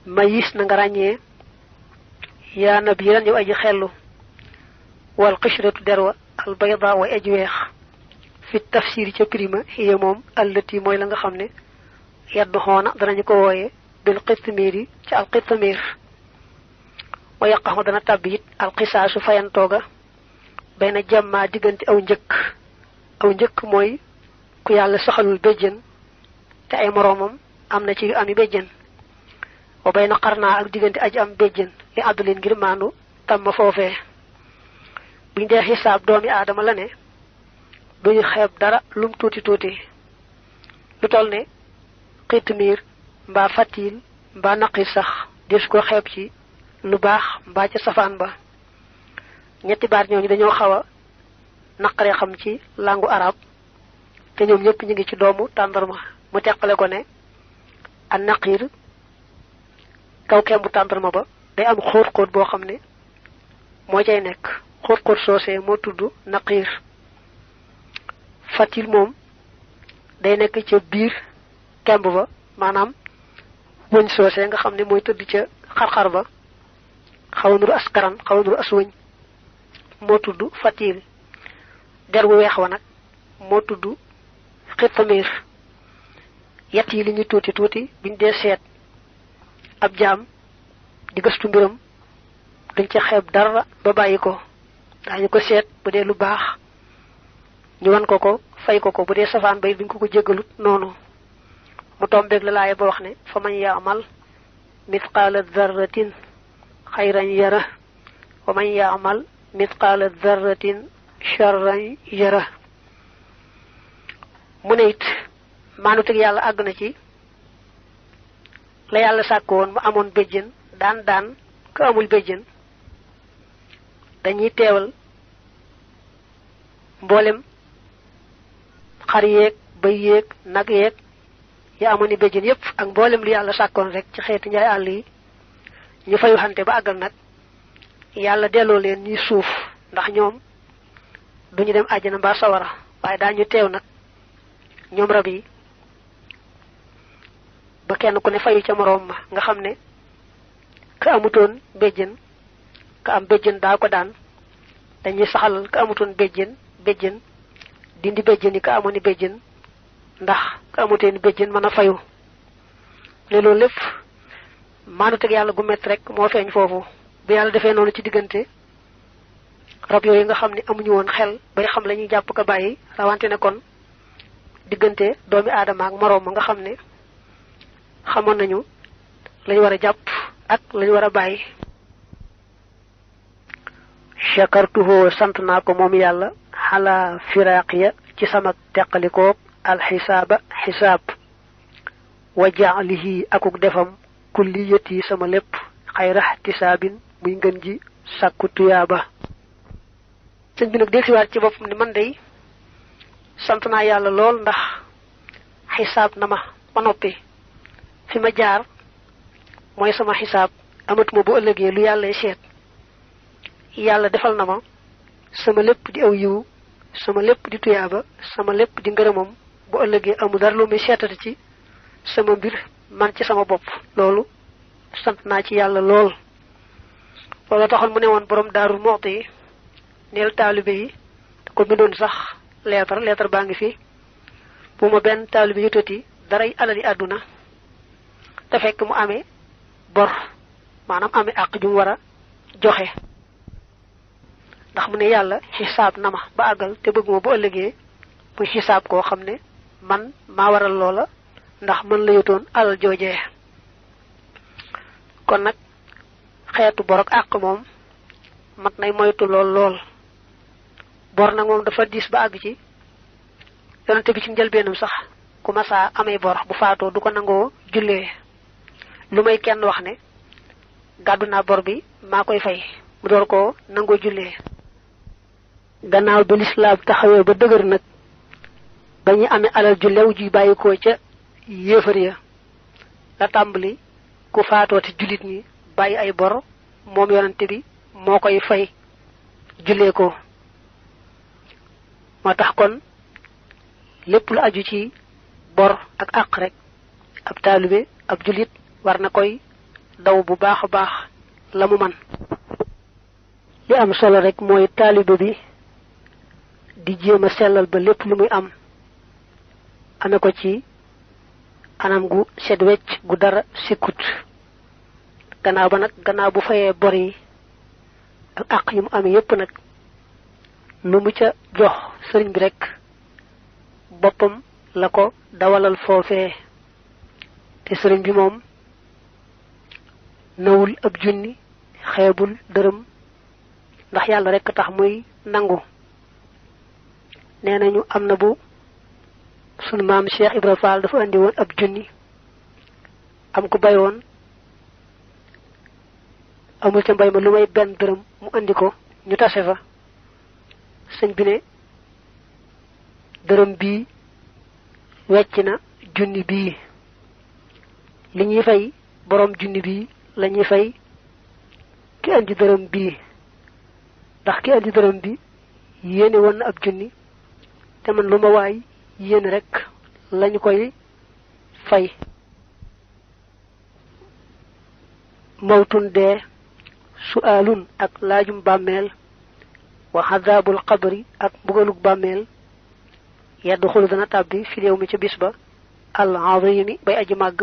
mayis na nga ràññee yaa nabiran yow aji xellu wal qishratu derwa al bayda wa aji weex fi tafsir ca prima hiya moom allati mooy la nga xam ne yaddu xoona danañu ko wooye bil qitmiri ca al qitmir wa yaqaxu dana tàbbi it al qisaasu fayantooga bay na jàmmaa diggante aw njëkk mooy ku yàlla saxalul béjjën te ay moroomam am na ci yu ami béjjën wa bay na xarnaa ak diggante aji am béjjën li àddulin ngir maandu tam ma foofee buñ dee xisaab doomi aadama la ne duñu xeeb dara lum tuuti tuuti lu toll ne xitmiir mbaa fatil mbaa naqir sax des ko xeeb ci lu baax mbaa ca safaan ba ñetti baat ñooñu dañoo xaw a naqaree xam ci langu arab te ñoom ñëpp ñu ngi ci doomu tàndarma mu teqale ko ne an naqir kaw kembu tàndarma ba day am xóot-xóot boo xam ne moo cay nekk xóot-xóot soosee moo tudd naqir fatil moom day nekk ca biir kemb ba maanaam wëñ soosee nga xam ne mooy tëdd ca xar-xar ba xaw a nuru askaran xaw a nuru as wëñ moo tudd fatil der bu weex wa nag moo tudd xitmir yett yi li ñu tuuti tuuti biñ dee seet ab jaam di gëstu mbiram duñ ca xeeb dara ba bàyyi ko daañu ko seet bu dee lu baax ñu wan ko fay ko bu dee safaan bay duñ ko jéggalut noonu mu tombeeg la laaya ba wax ne fa man yaamal mithqaala darratin xayran yara wa man yaamal mithqaala darratin charran yara mu ne it maanuteg yàlla àgg na ci la yàlla sàkkoon mu amoon béjjën daan ka amul béjjën dañuy teewal mboolem xar yeeg bëy yeeg nag yeeg ya amoon ni béjjën yépp ak mboolem lu yàlla sàkkoon rek ci xeeti njaay àll yi ñu fayu xante ba àggal nag yàlla delloo leen ñuy suuf ndax ñoom duñu dem àjjana mbaa sawara waaye daañu teew nag ñoom rab yi ba kenn ku ne fayu ca moroom ma nga xam ne ka amutoon béjjën ka am béjjën daa ko daan dañuy saxalal ka amutoon béjjën dindi béjjën yi ka amoon ni béjjën ndax ka amuteen béjjën mën a fayu ne loolu lépp maanu teg yàlla gu mett rek moo feeñ foofu bu yàlla defee noonu ci diggante rab yooyu nga xam ne amuñu woon xel bay xam la ñuy jàpp ko bàyyi rawante ne kon diggante doomi aadama ak moroom ma nga xam ne xamoon nañu lañ war a jàpp ak lañ war a bàyyi shakartuhu sant naa ko moom yàlla xala firaaqiya ci sama teqalikoog alxisaaba xisaab wa jaalihi akuk defam kulliyati sama lépp xayra ihtisaabin muy ngën ji sàkku tuyaaba sëñ bi nag delsiwaat ci boppam ni man day sant naa yàlla lool ndax xisaab na ma ba noppi fi ma jaar mooy sama xisaab amatuma bu ëllëgee lu yàllay seet yàlla defal na ma sama lépp di aw yiw sama lépp di tuyaaba sama lépp di ngërëmam bu ëllëgee amul dara lu muy seetati ci sama mbir man ci sama bopp loolu sant naa ci yàlla lool loolu taxoon mu ne woon borom Daaru Muxti yi neel taalibe yi ko bindoon sax leetar baa ngi fi bu ma benn taalibe yutati daray alali àdduna te fekk mu amee bor maanaam amee àq ju mu war a joxe ndax mu ne yàlla xisaab na ma ba àggal te bëgg ma bu ëllëgee muy xisaab koo xam ne man maa waral loola ndax mën la yotoon alal joojee kon nag xeetu bor ak àq moom mat nay moytu lool bor nag moom dafa diis ba àgg ci yonente bi ci njëlbeenam sax ku masaa amee bor bu faatoo du ko nangoo jullee lu may kenn wax ne gàddu naa bor bi maa koy fay mu door koo nangoo jullee gannaaw bi lislaam taxawee ba dëgër nag ba ñu amee alal ju lew ju bàyyikoo ca yéefar ya la tàmbali ku faatoo te jullit ñi bàyyi ay bor moom yonente bi moo koy fay jullee ko moo tax kon lépp lu aju ci bor ak àq rek ab taalibe ab jullit war na koy daw bu baax a baax la mu man li am solo rek mooy taalibe bi di jéem a sellal ba lépp lu muy am ame ko ci anam gu set wecc gu dara sikkut gannaaw ba nag gannaaw bu fayee bor yi ak àq yi mu amee yépp nag lu mu ca jox sëriñ bi rek boppam la ko dawalal foofee te sëriñ bi moom nawul ab junni xeebul dërëm ndax yàlla rek tax muy nangu nee nañu am na bu sunu maam Cheikh Ibra Fall dafa andi woon ab junni am ko bayoon amul ca mbay ma lu may benn dërëm mu andi ko ñu tase fa sëñ bi ne dërëm bii wecc na junni bii li ñuy fay borom junni bii la ñuy fay ki andi dërëm bii ndax ki andi dërëm bi yéene woon na ab junni te man lu ma waay yéene rek lañu koy fay mawtun dee su'aalun ak laajum bàmmeel wa xadaabul qabri ak mbugalug bàmmeel yaddu xulu dana tàbbi fi réew mi ca bis ba al azimi bay aji màgg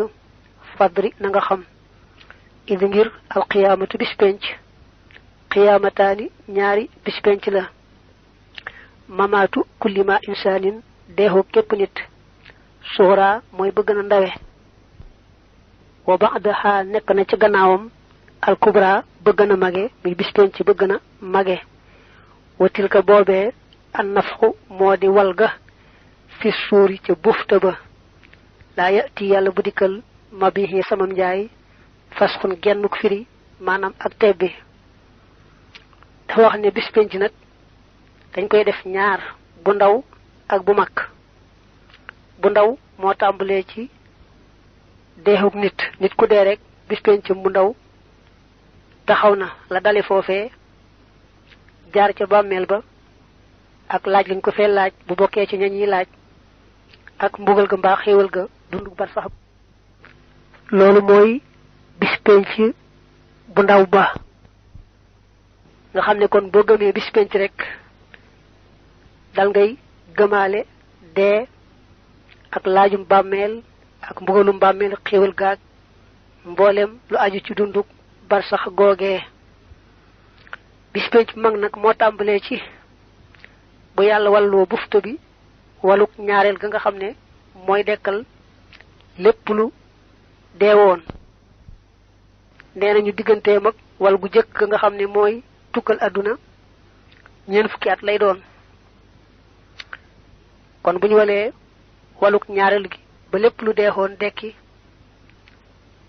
fadri na nga xam idi ngir al qiyaamatu bis penc qiyaamataani ñaari bis penc la mamaatu kulli ma insaanin deexu képp nit suura mooy bëgg na ndawe wa ba'daha nekk na ci gannaawam al kubra bëgg na mage muy bis penc bëgg na mage wa tilka boobee an nafxu moo di walga fi suuri ca bufta ba laa yati yàlla bu dikkal ma bihi samam njaay fasxun gennuk firi maanaam ak tebbi dafa wax ne bis penc nag dañ koy def ñaar bu ndaw ak bu mag bu ndaw moo tàmbalee ci deexuk nit ku dee rek bis pencam bu ndaw taxaw na la dale foofee jaar ca bàmmeel ba ak laaj lañ ko fee laaj bu bokkee ci ñañuy laaj ak mbugal ga mbaa xéewal ga dundu bar sax loolu mooy bis penc bu ndaw ba nga xam ne kon boo gëmee bis penc rek dal ngay gëmaale dee ak laajum bàmmeel ak mbugalum bàmmeel xéewal gaag mboolem lu aju ci dunduk bar sax googee bis penc mag nag moo tàmbalee ci bu yàlla walloo bufta bi waluk ñaareel ga nga xam ne mooy dekkal lépp lu deewoon nee nañu digganteem ak wal gu jëkk ga nga xam ne mooy tukkal àdduna ñeent fukki at lay doon kon bu ñu walee waluk ñaareel gi ba lépp lu deexoon dekki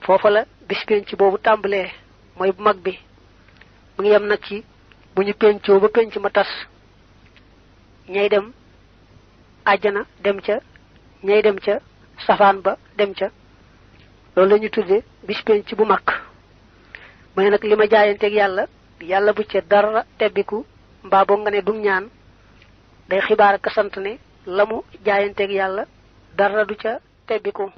foofa la bis penc boobu tàmbalee mooy bu mag bi mu ngi yem nag ci bu ñu pencoo ba penc ma tas ñay dem àjjana dem ca ñay dem ca safaan ba dem ca loolu la ñu tudde bis penc bu mag mu ne nag li ma jaayanteeg yàlla bu ca dara tebbiku mbaa boo nga ne du ñaan day xibaar ak sant ne la mu jaayanteeg yàlla dara du ca tebbiku